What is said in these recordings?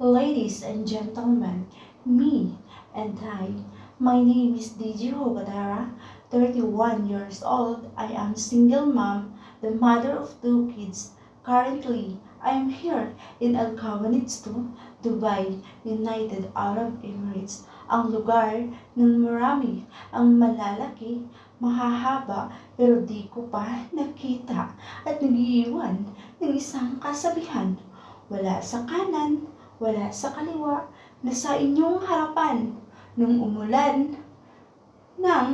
Ladies and gentlemen, me and my name is DJ Hogatara, 31 years old. I am single mom, the mother of two kids. Currently, I am here in Al Khawanis to Dubai, United Arab Emirates, ang lugar ng marami, ang malalaki, mahahaba, pero di ko pa nakita at nagiiwan ng isang kasabihan. Wala sa kanan, wala sa kaliwa, nasa inyong harapan. Nung umulan ng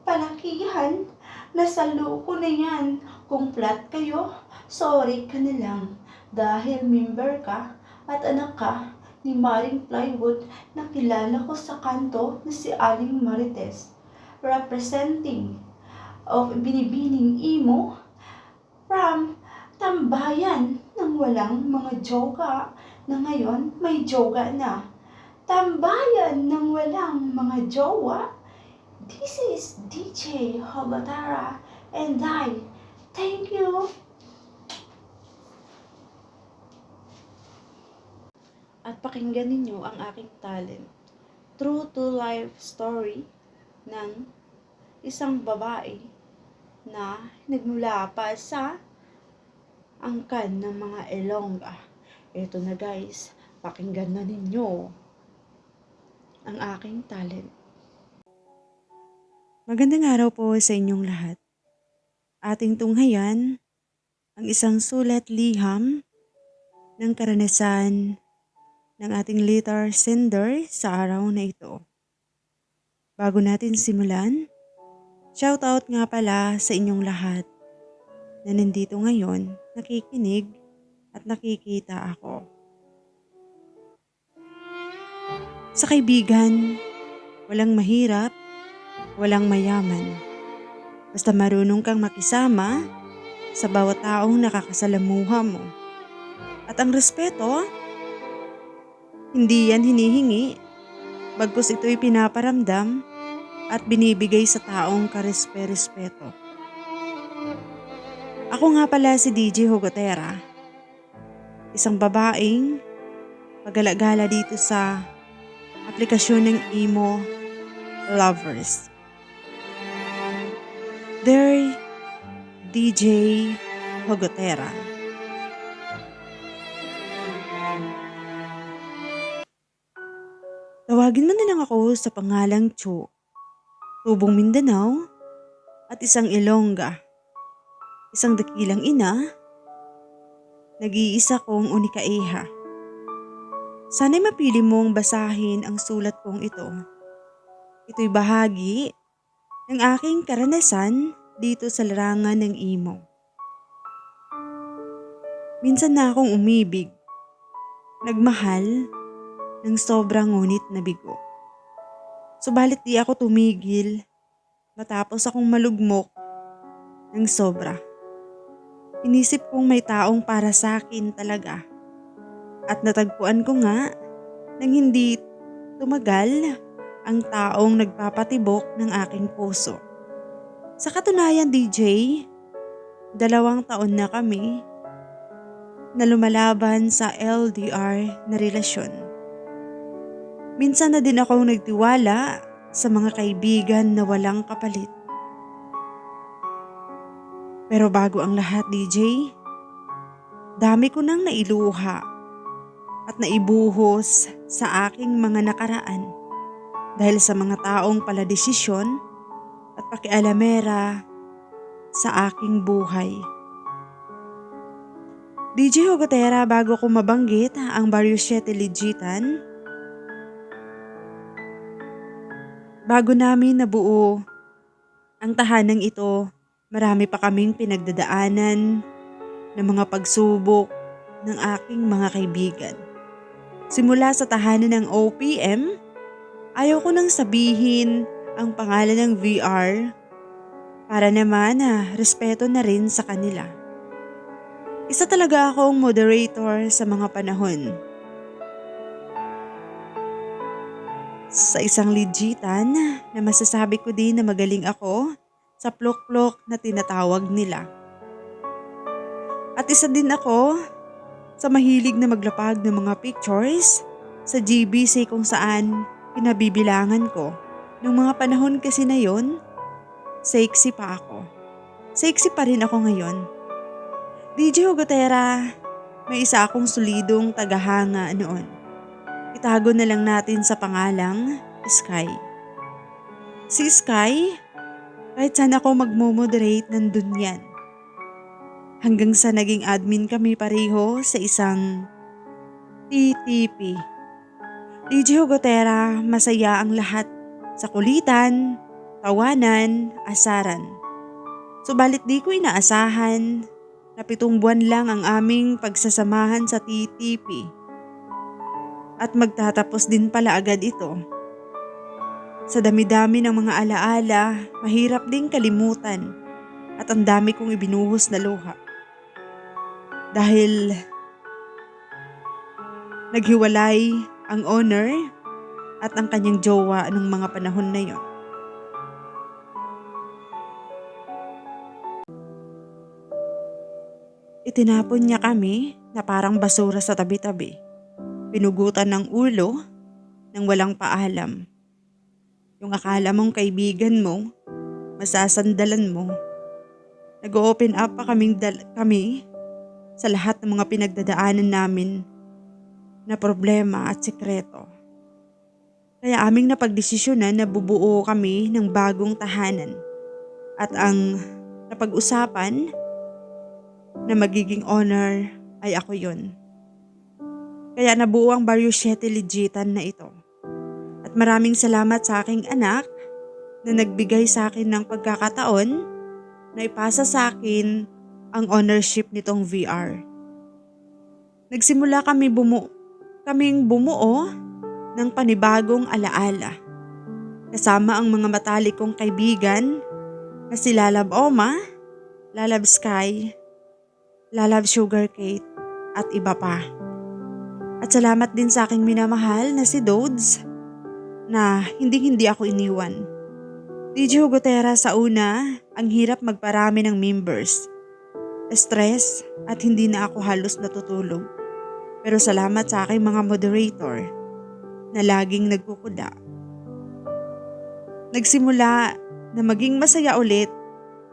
palakihan, nasa loko na yan. Kung flat kayo, sorry ka na lang. Dahil member ka at anak ka ni Maring Plywood na kilala ko sa kanto na si Aling Marites. Representing of Binibining Imo from tambayan ng walang mga joga na ngayon may joga na. Tambayan ng walang mga jowa. This is DJ Hogatara and thank you. At pakinggan ninyo ang aking talent. True to life story ng isang babae na nagmula pa sa angkan ng mga Ilongga. Ito na guys, pakinggan na ninyo ang aking talent. Magandang araw po sa inyong lahat. Ating tunghayan ang isang sulat liham ng karanasan ng ating letter sender sa araw na ito. Bago natin simulan, shoutout nga pala sa inyong lahat na nandito ngayon, nakikinig at nakikita ako. Sa kaibigan, walang mahirap, walang mayaman. Basta marunong kang makisama sa bawat taong nakakasalamuha mo. At ang respeto, hindi yan hinihingi, bagkus ito'y pinaparamdam at binibigay sa taong karespe-respeto. Ako nga pala si DJ Hogatera, isang babaeng pagala-gala dito sa aplikasyon ng Imo Lovers. Dear DJ Hogatera, tawagin mo na lang ako sa pangalang Cho, tubong Mindanao at isang Ilongga. Isang dakilang ina, nag-iisa kong unikaeha. Sana'y mapili mong basahin ang sulat kong ito. Ito'y bahagi ng aking karanasan dito sa larangan ng Imo. Minsan na akong umibig, nagmahal ng sobrang ngunit na bigo. Subalit di ako tumigil matapos akong malugmok ng sobra. Inisip kong may taong para sa akin talaga. At natagpuan ko nga nang hindi tumagal ang taong nagpapatibok ng aking puso. Sa katunayan DJ, 2 taon na kami na lumalaban sa LDR na relasyon. Minsan na din akong nagtiwala sa mga kaibigan na walang kapalit. Pero bago ang lahat DJ, dami ko nang nailuha at naibuhos sa aking mga nakaraan dahil sa mga taong paladesisyon at pakialamera sa aking buhay. DJ Hogatera, bago ko mabanggit ang Barrio 7 Legitan, bago namin nabuo ang tahanang ito, marami pa kaming pinagdadaanan ng mga pagsubok ng aking mga kaibigan. Simula sa tahanan ng OPM, ayaw ko nang sabihin ang pangalan ng VR para naman respeto na rin sa kanila. Isa talaga akong moderator sa mga panahon. Sa isang legitan na masasabi ko din na magaling ako sa plok-plok na tinatawag nila. At isa din ako sa mahilig na maglapag ng mga pictures sa GBC kung saan pinabibilangan ko. Nung mga panahon kasi na yon, sexy pa ako. Sexy pa rin ako ngayon. DJ Hugotera, may isa akong solidong tagahanga noon. Itago na lang natin sa pangalang Sky. Si Sky, kahit saan ako magmo-moderate, nandun yan. Hanggang sa naging admin kami pareho sa isang TTP. DJ Hugotera, masaya ang lahat sa kulitan, tawanan, asaran. Subalit di ko inaasahan na 7 buwan lang ang aming pagsasamahan sa TTP. At magtatapos din pala agad ito. Sa dami-dami ng mga alaala, mahirap ding kalimutan at ang dami kong ibinuhos na luha. Dahil naghiwalay ang owner at ang kanyang jowa ng mga panahon na yon. Itinapon niya kami na parang basura sa tabi-tabi. Pinugutan ng ulo nang walang paalam. Yung akala mong kaibigan mo, masasandalan mo. Nag-open up pa kami sa lahat ng mga pinagdadaanan namin na problema at sikreto. Kaya aming napagdesisyonan na bubuo kami ng bagong tahanan. At ang napag-usapan na magiging owner ay ako yun. Kaya nabuo ang Barrio 7 Legitan na ito. At maraming salamat sa aking anak na nagbigay sa akin ng pagkakataon na ipasa sa akin ang ownership nitong VR. Nagsimula kaming bumuo ng panibagong alaala. Kasama ang mga matalik kong kaibigan na si Lalab Oma, Lalab Sky, Lalab Sugar Kate at iba pa. At salamat din sa aking minamahal na si Dodes na hindi ako iniwan. DJ Hugotera, sa una, ang hirap magparami ng members. Stress at hindi na ako halos natutulog. Pero salamat sa aking mga moderator na laging nagkukuda. Nagsimula na maging masaya ulit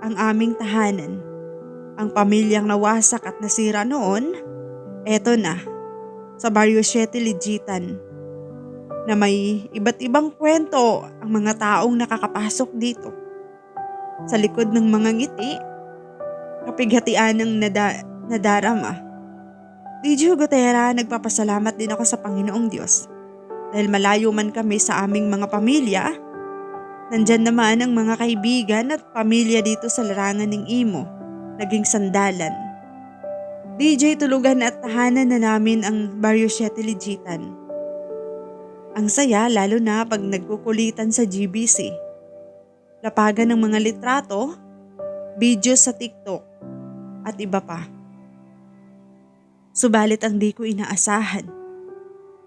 ang aming tahanan. Ang pamilyang nawasak at nasira noon, eto na, sa Barrio 7 Legitan, na may iba't ibang kwento ang mga taong nakakapasok dito. Sa likod ng mga ngiti, kapighatian ng nadarama. DJ Hugotera, nagpapasalamat din ako sa Panginoong Diyos. Dahil malayo man kami sa aming mga pamilya, nandyan naman ang mga kaibigan at pamilya dito sa larangan ng Imo, naging sandalan. DJ, tulugan at tahanan na namin ang Barrio 7 Legitan. Ang saya lalo na pag nagkukulitan sa GBC. Lapagan ng mga litrato, videos sa TikTok, at iba pa. Subalit ang di ko inaasahan,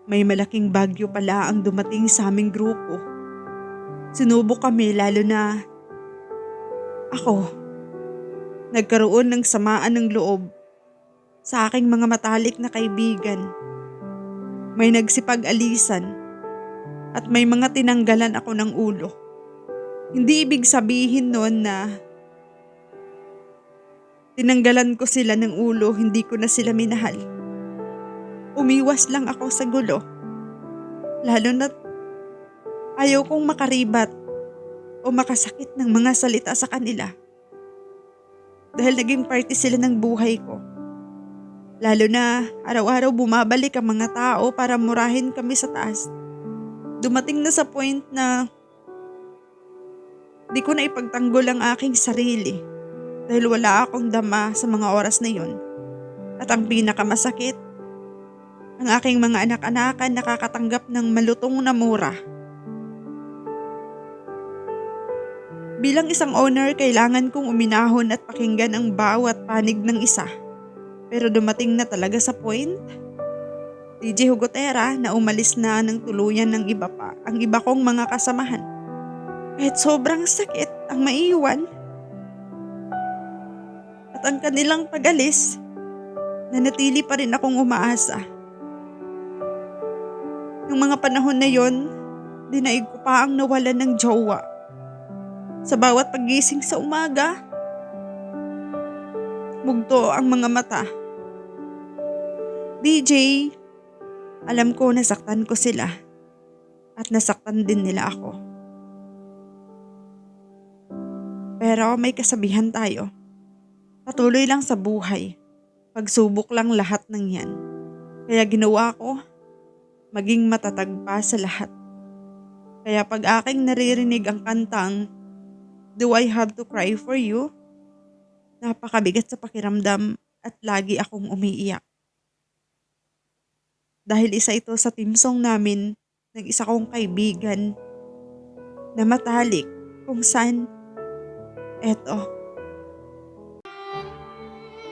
may malaking bagyo pala ang dumating sa aming grupo. Sinubok kami lalo na ako. Nagkaroon ng samaan ng loob sa aking mga matalik na kaibigan. May nagsipag-alisan at may mga tinanggalan ako ng ulo. Hindi ibig sabihin noon na tinanggalan ko sila ng ulo, hindi ko na sila minahal. Umiwas lang ako sa gulo. Lalo na ayaw kong makaribat o makasakit ng mga salita sa kanila. Dahil naging parte sila ng buhay ko. Lalo na araw-araw bumabalik ang mga tao para murahin kami sa taas. Dumating na sa point na di ko na ipagtanggol ang aking sarili dahil wala akong dama sa mga oras na yun. At ang pinakamasakit, ang aking mga anak-anakan nakakatanggap ng malutong na mura. Bilang isang owner, kailangan kong uminahon at pakinggan ang bawat panig ng isa. Pero dumating na talaga sa point, DJ Hugotera, na umalis na ng tuluyan ng iba pa, ang iba kong mga kasamahan. Kahit sobrang sakit ang maiwan. At ang kanilang pag-alis, nanatili pa rin akong umaasa. Nung mga panahon na yon, dinaig ko pa ang nawalan ng jowa. Sa bawat paggising sa umaga, mugto ang mga mata. DJ, alam ko nasaktan ko sila at nasaktan din nila ako. Pero may kasabihan tayo. Patuloy lang sa buhay. Pagsubok lang lahat ng yan. Kaya ginawa ko, maging matatag pa sa lahat. Kaya pag aking naririnig ang kantang, "Do I Have to Cry for You?" napakabigat sa pakiramdam at lagi akong umiiyak. Dahil isa ito sa team song namin ng isa kong kaibigan na matalik kung saan eto.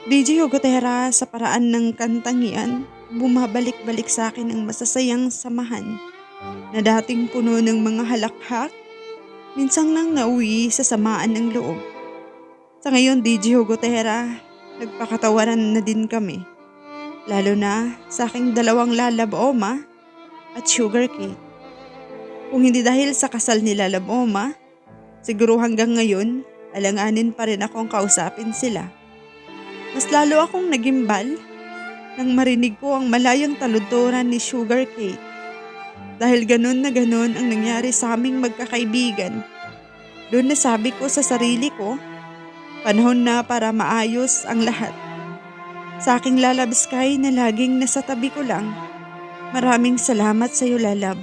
DJ Hugotera, sa paraan ng kantang iyan, bumabalik-balik sa akin ang masasayang samahan na dating puno ng mga halakhak, minsang nang nauwi sa samaan ng loob. Sa ngayon, DJ Hugotera, nagpakatawaran na din kami. Lalo na sa aking 2 Lalab Oma at Sugar Cake. Kung hindi dahil sa kasal ni Lalab Oma, siguro hanggang ngayon, alanganin pa rin akong kausapin sila. Mas lalo akong nagimbal nang marinig ko ang malayang taludturan ni Sugar Cake. Dahil ganun na ganun ang nangyari sa aming magkakaibigan. Doon nasabi ko sa sarili ko, panahon na para maayos ang lahat. Sa aking Lalab Sky na laging nasa tabi ko lang, maraming salamat sa iyo, Lalab.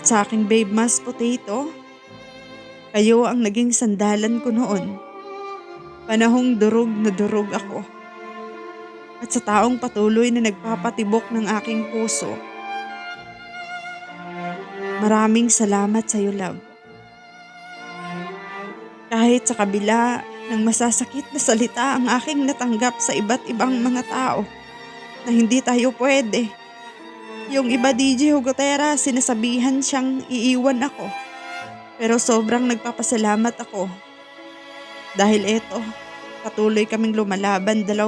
At sa aking Babe Mas Potato, kayo ang naging sandalan ko noon. Panahong durog na durog ako. At sa taong patuloy na nagpapatibok ng aking puso, maraming salamat sa iyo, love. Kahit sa kabila ng masasakit na salita ang aking natanggap sa iba't ibang mga tao na hindi tayo pwede. Yung iba, DJ Hugotera, sinasabihan siyang iiwan ako. Pero sobrang nagpapasalamat ako. Dahil eto, patuloy kaming lumalaban 2.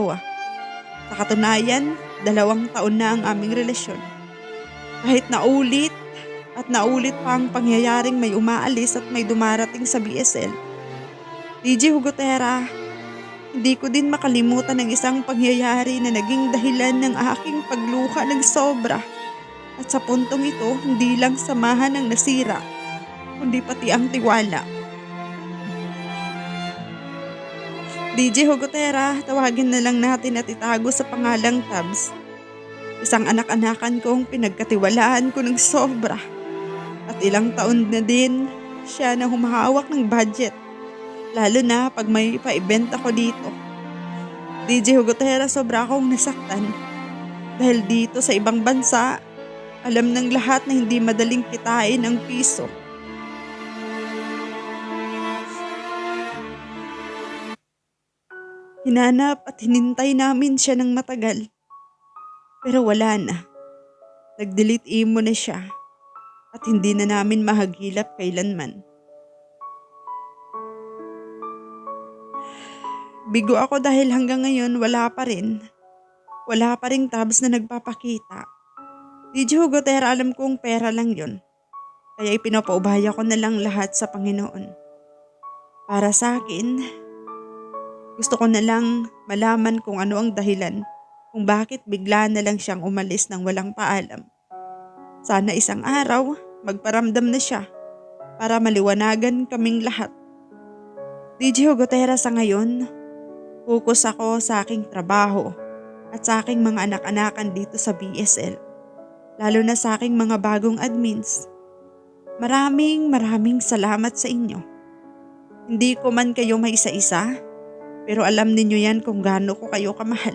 Sa katunayan, 2 taon na ang aming relasyon. Kahit naulit at naulit pa ang pangyayaring may umaalis at may dumarating sa BSL. DJ Hugotera, hindi ko din makalimutan ang isang pangyayari na naging dahilan ng aking pagluha ng sobra. At sa puntong ito, hindi lang samahan ang nasira, kundi pati ang tiwala. DJ Hugotera, tawagin na lang natin at itago sa pangalang Tabs. Isang anak-anakan kong pinagkatiwalaan ko ng sobra. At ilang taon na din siya na humahawak ng budget. Lalo na pag may pa-event ako dito. DJ Hugotera, sobra akong nasaktan. Dahil dito sa ibang bansa, alam ng lahat na hindi madaling kitain ang piso. Hinanap at hinintay namin siya ng matagal. Pero wala na. Nag-delete emo na siya. At hindi na namin mahagilap kailanman. Bigo ako dahil hanggang ngayon wala pa rin. Wala pa ring Tabs na nagpapakita. DJ Hugotera, alam kong pera lang yon. Kaya ipinapaubaya ko na lang lahat sa Panginoon. Para sa akin, gusto ko na lang malaman kung ano ang dahilan kung bakit bigla na lang siyang umalis ng walang paalam. Sana isang araw, magparamdam na siya para maliwanagan kaming lahat. DJ Hugotera, sa ngayon, focus ako sa aking trabaho at sa aking mga anak-anakan dito sa BSL. Lalo na sa aking mga bagong admins. Maraming salamat sa inyo. Hindi ko man kayo may isa-isa, pero alam ninyo yan kung gaano ko kayo kamahal.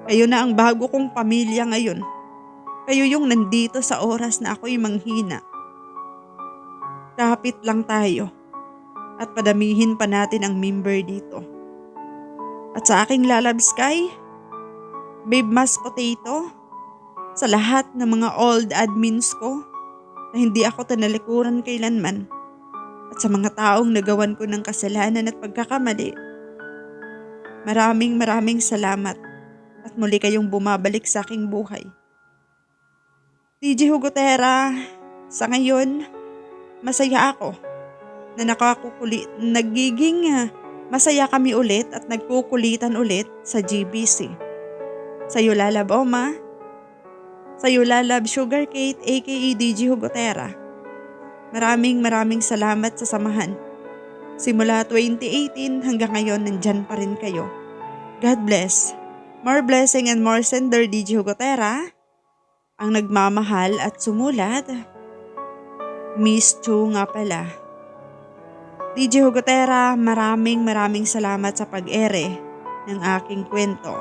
Kayo na ang bago kong pamilya ngayon. Kayo yung nandito sa oras na ako'y manghina. Kapit lang tayo at padamihin pa natin ang member dito. At sa aking Lalab Sky, Babe Mas Potato, sa lahat ng mga old admins ko na hindi ako tinalikuran kailanman, at sa mga taong nagawan ko ng kasalanan at pagkakamali, maraming salamat. at muli kayong bumabalik sa aking buhay. DJ Hugotera, sa ngayon, masaya ako na masaya kami ulit at nagkukulitan ulit sa GBC. Sa'yo lalab Oma, sa'yo lalab Sugar Kate aka DJ Hugotera. Maraming salamat sa samahan. Simula 2018 hanggang ngayon nandyan pa rin kayo. God bless. More blessing and more sender DJ Hugotera. Ang nagmamahal at sumulat. Miss Chu nga pala. DJ Hugotera, maraming salamat sa pag-ere ng aking kwento.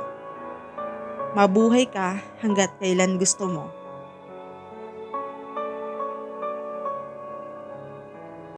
Mabuhay ka hanggat kailan gusto mo.